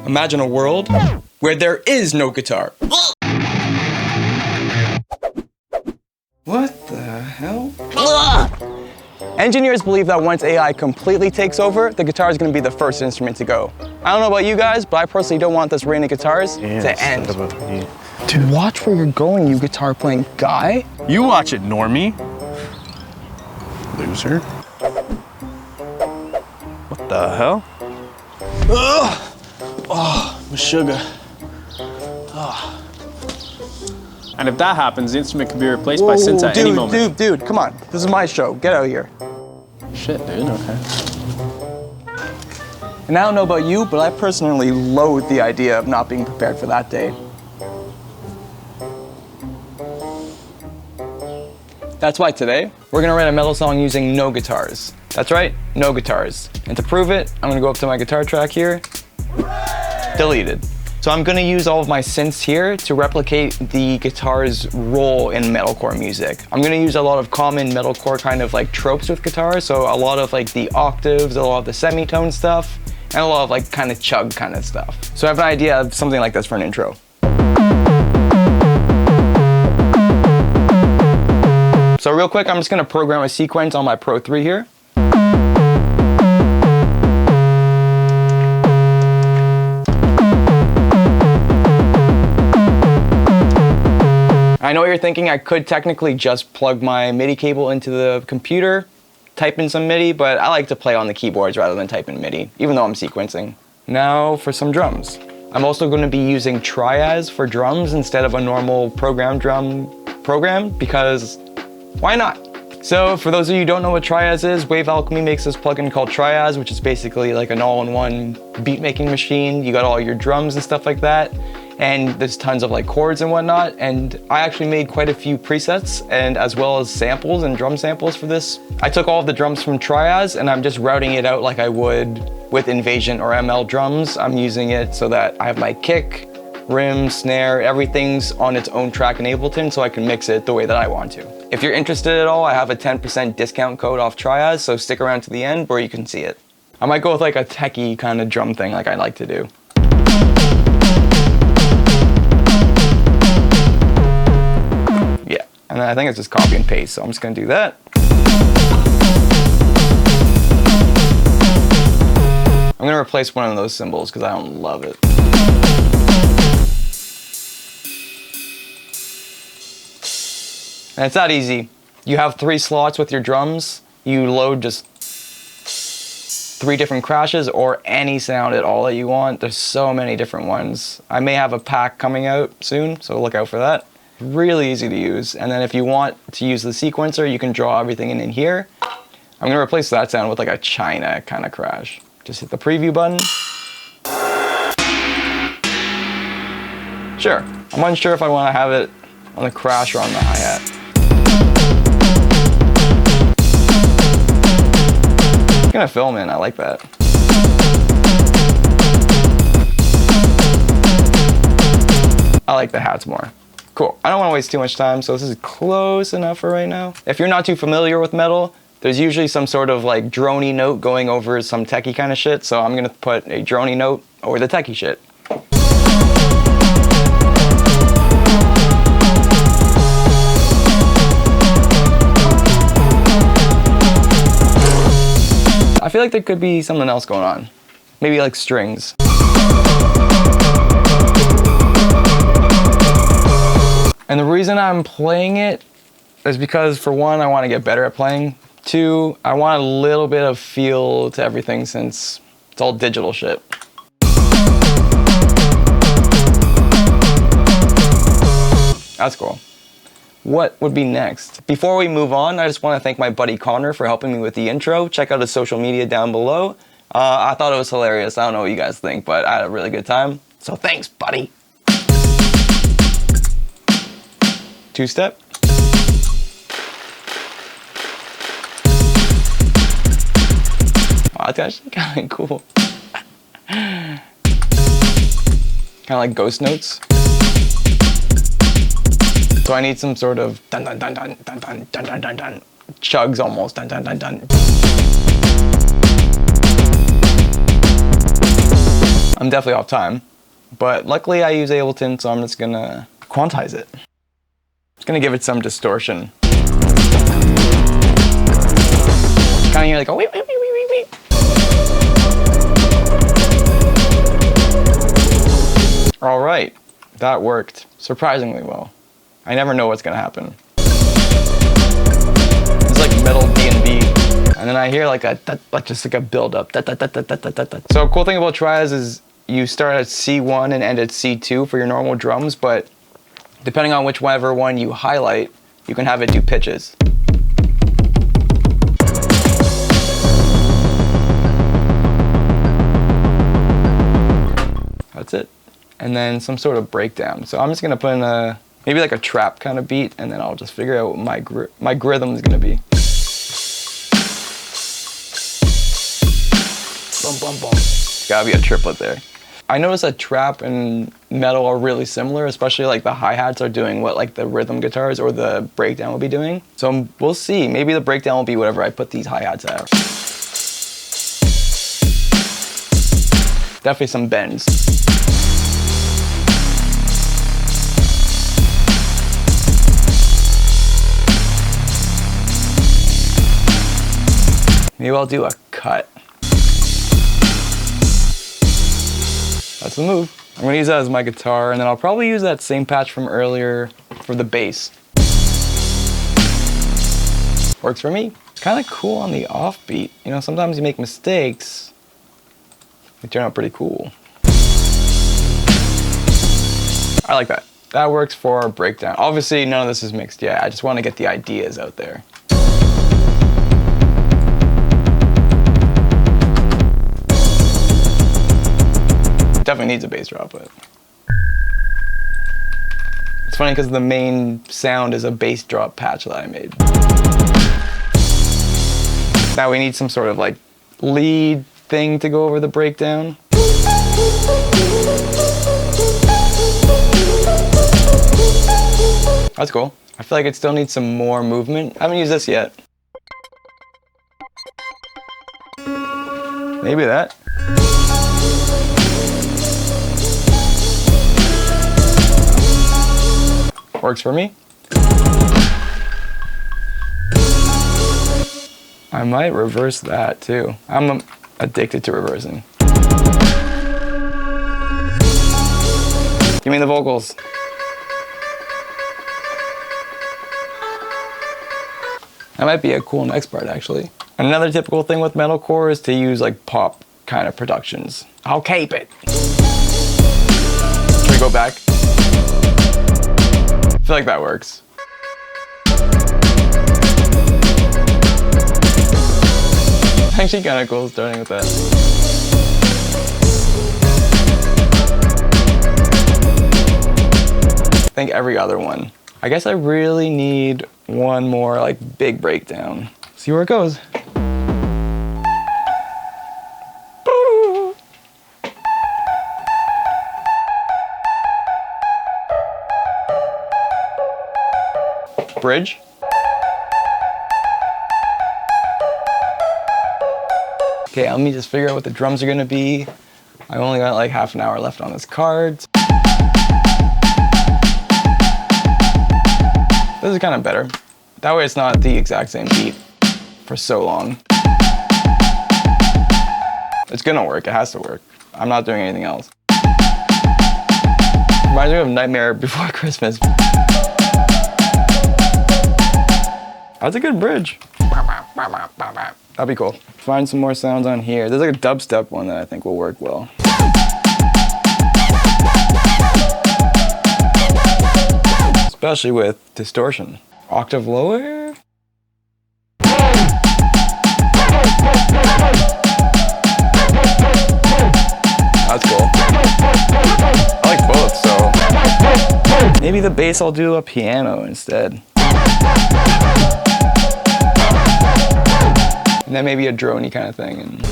Imagine a world where there is no guitar. What the hell? Engineers believe that once AI completely takes over, the guitar is going to be the first instrument to go. I don't know about you guys, but I personally don't want this reign of guitars to end. Dude, watch where you're going, you guitar playing guy. You watch it, normie. Loser. What the hell? Ugh. Oh, my sugar. Oh. And if that happens, the instrument could be replaced by synths at any moment. Dude, come on. This is my show. Get out of here. Shit, dude, okay. And I don't know about you, but I personally loathe the idea of not being prepared for that day. That's why today, we're gonna write a metal song using no guitars. That's right, no guitars. And to prove it, I'm gonna go up to my guitar track here, deleted. So I'm gonna use all of my synths here to replicate the guitar's role in metalcore music. I'm gonna use a lot of common metalcore kind of like tropes with guitar, so a lot of like the octaves, a lot of the semitone stuff, and a lot of like kind of chug kind of stuff. So I have an idea of something like this for an intro. So real quick, I'm just gonna program a sequence on my Pro 3 here. I know what you're thinking, I could technically just plug my MIDI cable into the computer, type in some MIDI, but I like to play on the keyboards rather than type in MIDI, even though I'm sequencing. Now for some drums. I'm also going to be using Triaz for drums instead of a normal program drum program, because why not? So for those of you who don't know what Triaz is, Wave Alchemy makes this plugin called Triaz, which is basically like an all-in-one beat making machine. You got all your drums and stuff like that. And there's tons of like chords and whatnot, and I actually made quite a few presets and as well as samples and drum samples for this. I took all of the drums from Triaz and I'm just routing it out like I would with Invasion or ML drums. I'm using it so that I have my kick, rim, snare, everything's on its own track in Ableton so I can mix it the way that I want to. If you're interested at all, I have a 10% discount code off Triaz, so stick around to the end where you can see it. I might go with like a techie kind of drum thing like I like to do. And I think it's just copy and paste, so I'm just gonna do that. I'm gonna replace one of those cymbals because I don't love it. And it's that easy. You have 3 slots with your drums. You load just 3 different crashes or any sound at all that you want. There's so many different ones. I may have a pack coming out soon, so look out for that. Really easy to use. And then if you want to use the sequencer, you can draw everything in here. I'm gonna replace that sound with like a China kind of crash. Just hit the preview button. Sure, I'm unsure if I want to have it on the crash or on the hi-hat. I'm gonna film in, I like that. I like the hats more. Cool, I don't want to waste too much time, so this is close enough for right now. If you're not too familiar with metal, there's usually some sort of like droney note going over some techie kind of shit, so I'm gonna put a droney note over the techie shit. I feel like there could be something else going on. Maybe like strings. And the reason I'm playing it is because, for one, I want to get better at playing. 2, I want a little bit of feel to everything since it's all digital shit. That's cool. What would be next? Before we move on, I just want to thank my buddy Conor for helping me with the intro. Check out his social media down below. I thought it was hilarious. I don't know what you guys think, but I had a really good time. So thanks, buddy. 2-step. Oh, that's actually kind of cool. Kind of like ghost notes. So I need some sort of dun dun dun dun dun dun dun dun dun dun. Chugs almost dun dun dun dun. I'm definitely off time. But luckily I use Ableton, so I'm just gonna quantize it. Just gonna give it some distortion. Kind of hear like, oh, wait. All right, that worked surprisingly well. I never know what's gonna happen. It's like metal D&B, and then I hear like just like a build up. So cool thing about Triaz is you start at C1 and end at C2 for your normal drums, but depending on whichever one you highlight, you can have it do pitches. That's it. And then some sort of breakdown. So I'm just gonna put in maybe like a trap kind of beat, and then I'll just figure out what my rhythm is gonna be. Boom, boom, boom. It's gotta be a triplet there. I noticed that trap and metal are really similar, especially like the hi-hats are doing what like the rhythm guitars or the breakdown will be doing. So we'll see. Maybe the breakdown will be whatever I put these hi-hats at. Definitely some bends. Maybe I'll do a cut. That's the move. I'm gonna use that as my guitar, and then I'll probably use that same patch from earlier for the bass. Works for me. It's kind of cool on the offbeat. You know, sometimes you make mistakes. They turn out pretty cool. I like that. That works for breakdown. Obviously, none of this is mixed yet. I just want to get the ideas out there. Definitely needs a bass drop, but it's funny because the main sound is a bass drop patch that I made. Now we need some sort of like lead thing to go over the breakdown. That's cool. I feel like it still needs some more movement. I haven't used this yet. Maybe that. Works for me. I might reverse that too. I'm addicted to reversing. Give me the vocals. That might be a cool next part actually. Another typical thing with metalcore is to use like pop kind of productions. I'll cape it. Should we go back? I feel like that works. Actually kind of cool starting with that. I think every other one. I guess I really need one more like big breakdown. See where it goes. Bridge. Okay, let me just figure out what the drums are gonna be. I only got like half an hour left on this card. This is kind of better. That way it's not the exact same beat for so long. It's gonna work, it has to work. I'm not doing anything else. Reminds me of Nightmare Before Christmas. That's a good bridge. That'd be cool. Find some more sounds on here. There's like a dubstep one that I think will work well. Especially with distortion. Octave lower. That's cool. I like both, so maybe the bass I'll do a piano instead. And then maybe a droney kind of thing. And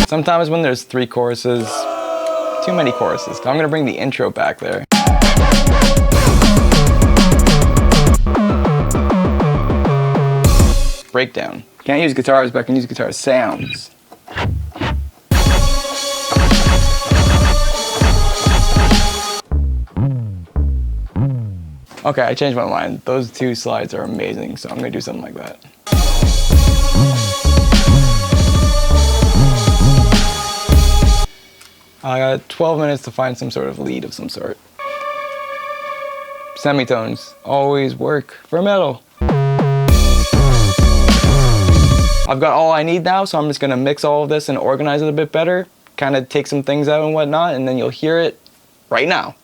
sometimes when there's 3 choruses, too many choruses. I'm gonna bring the intro back there. breakdown. Can't use guitars, but I can use guitar sounds. Okay, I changed my mind. Those two slides are amazing, so I'm gonna do something like that. I got 12 minutes to find some sort of lead of some sort. Semitones always work for metal. I've got all I need now, so I'm just gonna mix all of this and organize it a bit better, kind of take some things out and whatnot, and then you'll hear it right now.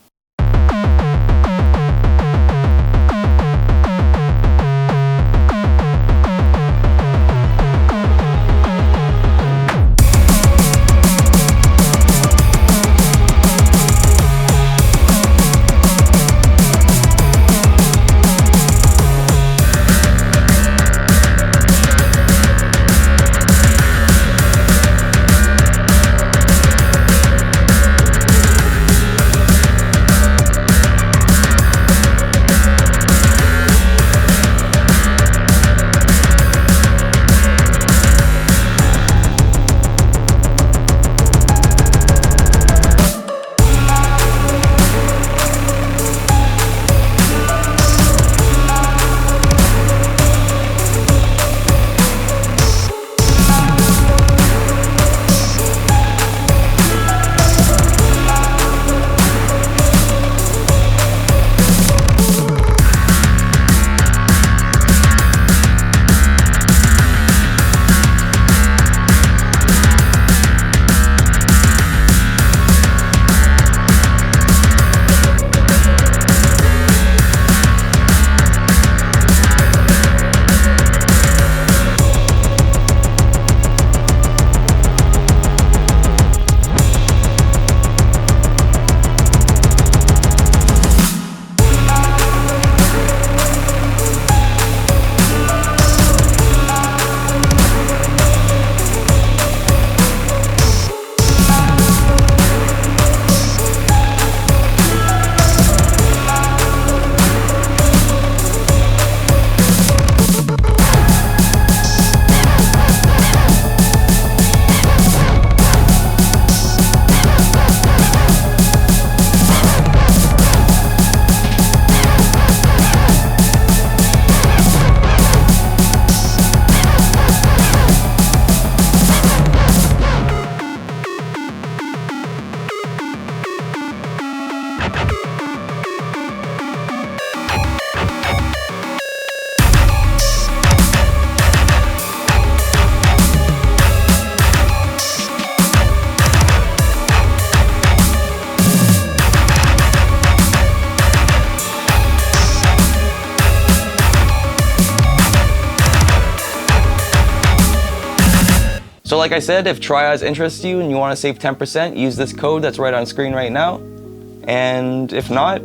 So like I said, if Triaz interests you and you want to save 10%, use this code that's right on screen right now. And if not,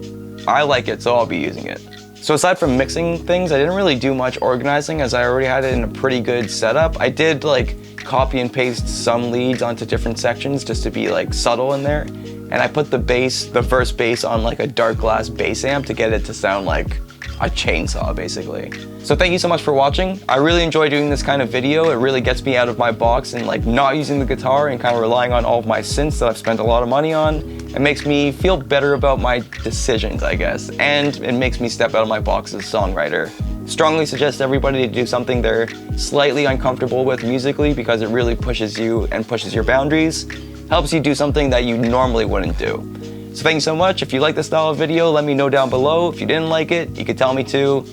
I like it, so I'll be using it. So aside from mixing things, I didn't really do much organizing as I already had it in a pretty good setup. I did like copy and paste some leads onto different sections just to be like subtle in there. And I put the bass, the first bass on like a dark glass bass amp to get it to sound like a chainsaw basically. So thank you so much for watching. I really enjoy doing this kind of video. It really gets me out of my box and like not using the guitar and kind of relying on all of my synths that I've spent a lot of money on. It makes me feel better about my decisions, I guess. And it makes me step out of my box as a songwriter. Strongly suggest everybody to do something they're slightly uncomfortable with musically because it really pushes you and pushes your boundaries. Helps you do something that you normally wouldn't do. So thank you so much. If you like this style of video, let me know down below. If you didn't like it, you could tell me too.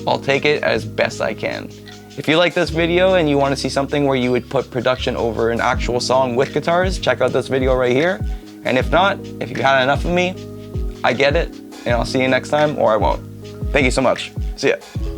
I'll take it as best I can. If you like this video and you want to see something where you would put production over an actual song with guitars, check out this video right here. And if not, if you've had enough of me, I get it, and I'll see you next time, or I won't. Thank you so much. See ya.